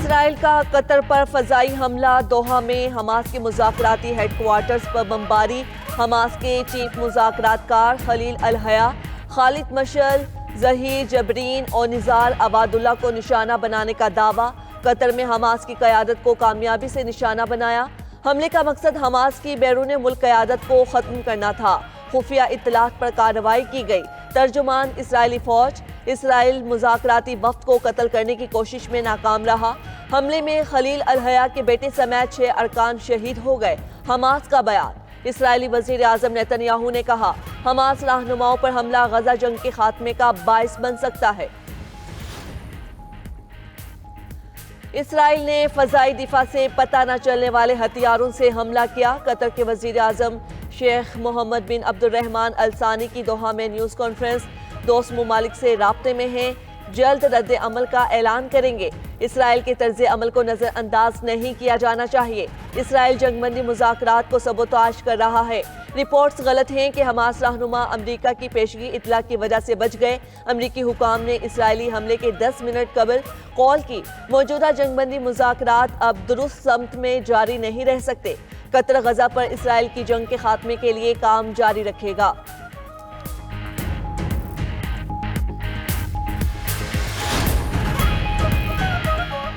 اسرائیل کا قطر پر فضائی حملہ، دوحہ میں حماس کے مذاکراتی ہیڈ کوارٹرز پر بمباری، حماس کے چیف مذاکرات کار خلیل الحیا، خالد مشعل، ظہیر جبرین اور نزار عباد اللہ کو نشانہ بنانے کا دعویٰ، قطر میں حماس کی قیادت کو کامیابی سے نشانہ بنایا، حملے کا مقصد حماس کی بیرون ملک قیادت کو ختم کرنا تھا، خفیہ اطلاعات پر کارروائی کی گئی، ترجمان اسرائیلی فوج، اسرائیل مذاکراتی وفد کو قتل کرنے کی کوشش میں ناکام رہا، حملے میں خلیل الحیا کے بیٹے سمیت 6 ارکان شہید ہو گئے، حماس کا بیان، اسرائیلی وزیر اعظم نیتن یاہو نے کہا، حماس رہنماؤں پر حملہ غزہ جنگ کے خاتمے کا باعث بن سکتا ہے۔ اسرائیل نے فضائی دفاع سے پتہ نہ چلنے والے ہتھیاروں سے حملہ کیا، قطر کے وزیر اعظم شیخ محمد بن عبد الرحمن الثانی کی دوحہ میں نیوز کانفرنس، دوست ممالک سے رابطے میں ہیں، جلد رد عمل کا اعلان کریں گے، اسرائیل کے طرز عمل کو نظر انداز نہیں کیا جانا چاہیے، اسرائیل جنگ بندی مذاکرات کو سبوتاژ کر رہا ہے، رپورٹس غلط ہیں کہ حماس رہنما امریکہ کی پیشگی اطلاع کی وجہ سے بچ گئے، امریکی حکام نے اسرائیلی حملے کے 10 منٹ قبل کال کی، موجودہ جنگ بندی مذاکرات اب درست سمت میں جاری نہیں رہ سکتے، قطر غزہ پر اسرائیل کی جنگ کے خاتمے کے لیے کام جاری رکھے گا۔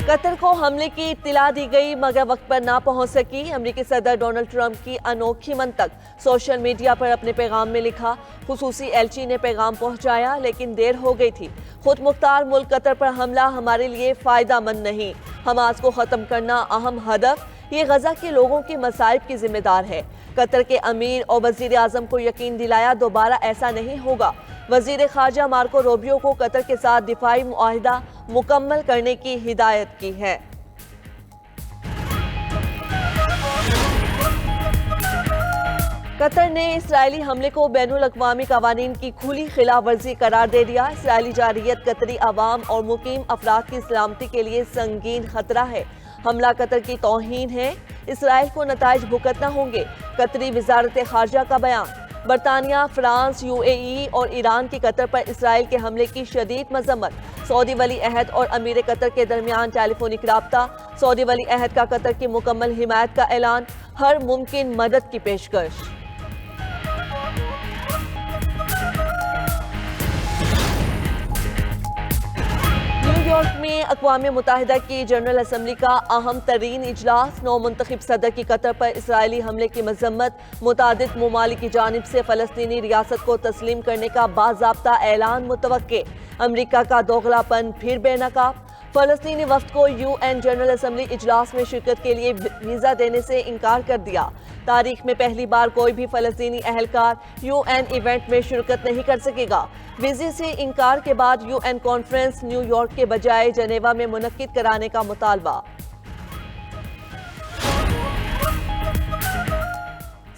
قطر کو حملے کی اطلاع دی گئی مگر وقت پر نہ پہنچ سکی، امریکی صدر ڈونلڈ ٹرمپ کی انوکھی منطق، سوشل میڈیا پر اپنے پیغام میں لکھا، خصوصی ایلچی نے پیغام پہنچایا لیکن دیر ہو گئی تھی، خود مختار ملک قطر پر حملہ ہمارے لیے فائدہ مند نہیں، حماس کو ختم کرنا اہم ہدف، یہ غزہ کے لوگوں کے مصائب کی ذمہ دار ہے، قطر کے امیر اور وزیر اعظم کو یقین دلایا دوبارہ ایسا نہیں ہوگا، وزیر خارجہ مارکو روبیو کو قطر کے ساتھ دفاعی معاہدہ مکمل کرنے کی ہدایت کی ہے۔ قطر نے اسرائیلی حملے کو بین الاقوامی قوانین کی کھلی خلاف ورزی قرار دے دیا، اسرائیلی جارحیت قطری عوام اور مقیم افراد کی سلامتی کے لیے سنگین خطرہ ہے، حملہ قطر کی توہین ہے، اسرائیل کو نتائج بھگتنا ہوں گے، قطری وزارت خارجہ کا بیان، برطانیہ، فرانس، UAE اور ایران کی قطر پر اسرائیل کے حملے کی شدید مذمت، سعودی ولی عہد اور امیر قطر کے درمیان ٹیلی فونک رابطہ، سعودی ولی عہد کا قطر کی مکمل حمایت کا اعلان، ہر ممکن مدد کی پیشکش۔ نیو یارک میں اقوام متحدہ کی جنرل اسمبلی کا اہم ترین اجلاس، نو منتخب صدر کی قطر پر اسرائیلی حملے کی مذمت، متعدد ممالک کی جانب سے فلسطینی ریاست کو تسلیم کرنے کا باضابطہ اعلان متوقع، امریکہ کا دوغلا پن پھر بے نقاب، فلسطینی وفد کو UN جنرل اسمبلی اجلاس میں شرکت کے لیے ویزا دینے سے انکار کر دیا، تاریخ میں پہلی بار کوئی بھی فلسطینی اہلکار UN ایونٹ میں شرکت نہیں کر سکے گا، ویزے سے انکار کے بعد UN کانفرنس نیو یارک کے بجائے جنیوا میں منعقد کرانے کا مطالبہ۔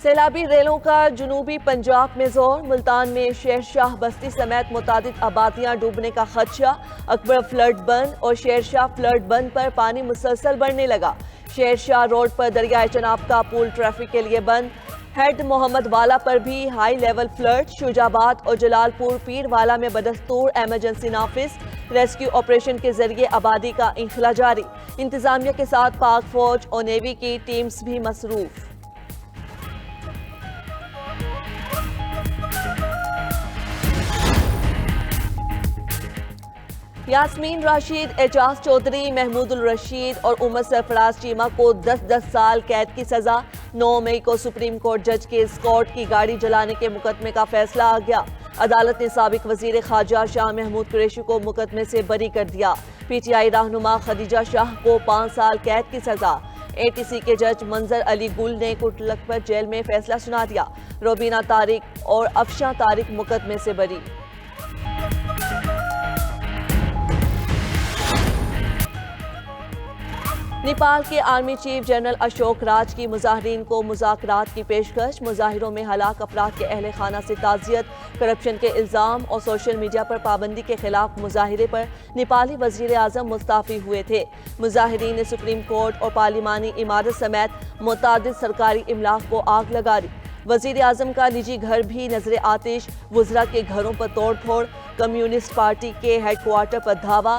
سیلابی ریلوں کا جنوبی پنجاب میں زور، ملتان میں شیر شاہ بستی سمیت متعدد آبادیاں ڈوبنے کا خدشہ، اکبر فلڈ بند اور شیر شاہ فلڈ بند پر پانی مسلسل بڑھنے لگا، شیر شاہ روڈ پر دریائے چناب کا پول ٹریفک کے لیے بند، ہیڈ محمد والا پر بھی ہائی لیول فلڈ، شجاع آباد اور جلال پور پیر والا میں بدستور ایمرجنسی نافذ، ریسکیو آپریشن کے ذریعے آبادی کا انخلا جاری، انتظامیہ کے ساتھ پاک فوج اور نیوی کی ٹیمز بھی مصروف۔ یاسمین راشد، اعجاز چودھری، محمود الرشید اور عمر سرفراز چیمہ کو 10 سال قید کی سزا، 9 مئی کو سپریم کورٹ جج کے اسکارٹ کی گاڑی جلانے کے مقدمے کا فیصلہ آ گیا، عدالت نے سابق وزیر خارجہ شاہ محمود قریشی کو مقدمے سے بری کر دیا، PTI رہنما خدیجہ شاہ کو 5 سال قید کی سزا، ATC کے جج منظر علی گل نے کٹ لکھپت جیل میں فیصلہ سنا دیا، روبینہ طارق اور افشاں طارق مقدمے سے بری۔ نیپال کے آرمی چیف جنرل اشوک راج کی مظاہرین کو مذاکرات کی پیشکش، مظاہروں میں ہلاک افراد کے اہل خانہ سے تعزیت، کرپشن کے الزام اور سوشل میڈیا پر پابندی کے خلاف مظاہرے پر نیپالی وزیر اعظم مستعفی ہوئے تھے، مظاہرین نے سپریم کورٹ اور پارلیمانی عمارت سمیت متعدد سرکاری املاک کو آگ لگا دی، وزیر اعظم کا نجی گھر بھی نظر آتش، وزراء کے گھروں پر توڑ پھوڑ، کمیونسٹ پارٹی کے ہیڈ کوارٹر پر دھاوا،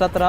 17